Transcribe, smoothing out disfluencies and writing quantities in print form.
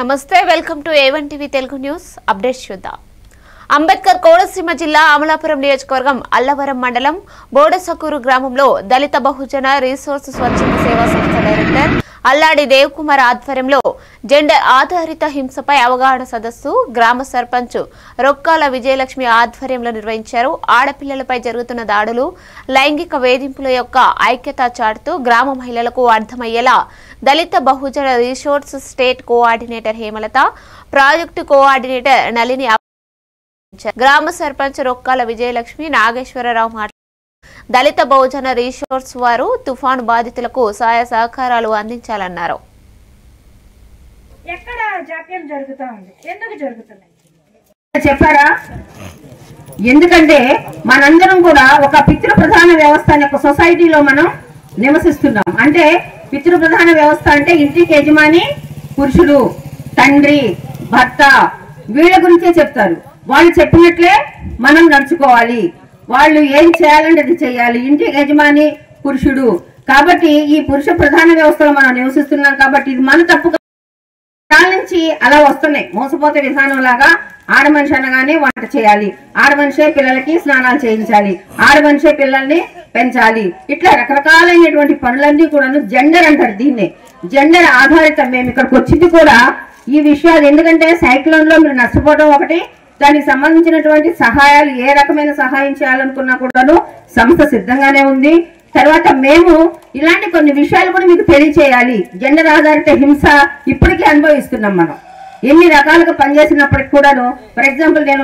నమస్తే welcome to A1 TV Telugu news updates చూద్దాం. అంబేద్కర్ కోనసీమ జిల్లా అమలాపురం నియోజకవర్గం అల్లవరం మండలం బోడసకూరు గ్రామంలో దళిత బహుజన రీసోర్స్ స్వచ్ఛంద సేవా సంస్థ డైరెక్టర్ అల్లాడి దేవ్ కుమార్ ఆధ్వర్యంలో జెండర్ ఆధారిత హింసపై అవగాహన సదస్సు గ్రామ సర్పంచ్ రొక్కాల విజయలక్ష్మి ఆధ్వర్యంలో నిర్వహించారు. ఆడపిల్లలపై జరుగుతున్న దాడులు, లైంగిక వేధింపుల యొక్క ఐక్యత చాటుతూ గ్రామ మహిళలకు అర్థమయ్యేలా Dalit Bahujan resource state coordinator Hemalatha, project coordinator Nalini గ్రామ సర్పంచ్ రొక్కాల విజయలక్ష్మి నాగేశ్వరరావు మాట్లాడారు. దళిత బహుజన రీసోర్స్ వారు తుఫాను బాధితులకు సహాయ సహకారాలు అందించాలన్నారు. ఎక్కడ జాప్యం జరుగుతా ఉంది, ఎందుకు జరుగుతున్నాయి చెప్పారా? ఎందుకంటే మనందరం కూడా ఒక పితృప్రధాన వ్యవస్థ అనే ఒక సొసైటీలో మనం నివసిస్తున్నాం. అంటే పితృప్రధాన వ్యవస్థ అంటే ఇంటికి యజమాని పురుషుడు, తండ్రి, భర్త, వీళ్ళ గురించే చెప్తారు. వాళ్ళు చెప్పినట్లే మనం నడుచుకోవాలి, వాళ్ళు ఏం చేయాలంటే అది చేయాలి. ఇంటి యజమాని పురుషుడు కాబట్టి ఈ పురుష ప్రధాన వ్యవస్థలో మనం నివసిస్తున్నాం. కాబట్టి ఇది మన తప్పు నుంచి అలా వస్తున్నాయి. మోసపోతే విధానం లాగా ఆడ మనిషి అనగానే వంట చేయాలి, ఆడ మనిషే పిల్లలకి స్నానాలు చేయించాలి, ఆడ మనిషే పిల్లల్ని పెంచాలి, ఇట్లా రకరకాలైనటువంటి పనులన్నీ కూడా జెండర్ అంటారు. దీన్నే జెండర్ ఆధారితం. మేము ఇక్కడికి వచ్చింది కూడా ఈ విషయాలు. ఎందుకంటే సైక్లోన్ లో మీరు నష్టపోవడం ఒకటి, దానికి సంబంధించినటువంటి సహాయాలు ఏ రకమైన సహాయం చేయాలనుకున్నా కూడాను సంస్థ సిద్ధంగానే ఉంది. తర్వాత మేము ఇలాంటి కొన్ని విషయాలు కూడా మీకు తెలియచేయాలి. జెండర్ ఆధారిత హింస ఇప్పటికీ అనుభవిస్తున్నాం మనం. ఎన్ని రకాలుగా పనిచేసినప్పటికి కూడాను. ఫర్ ఎగ్జాంపుల్ నేను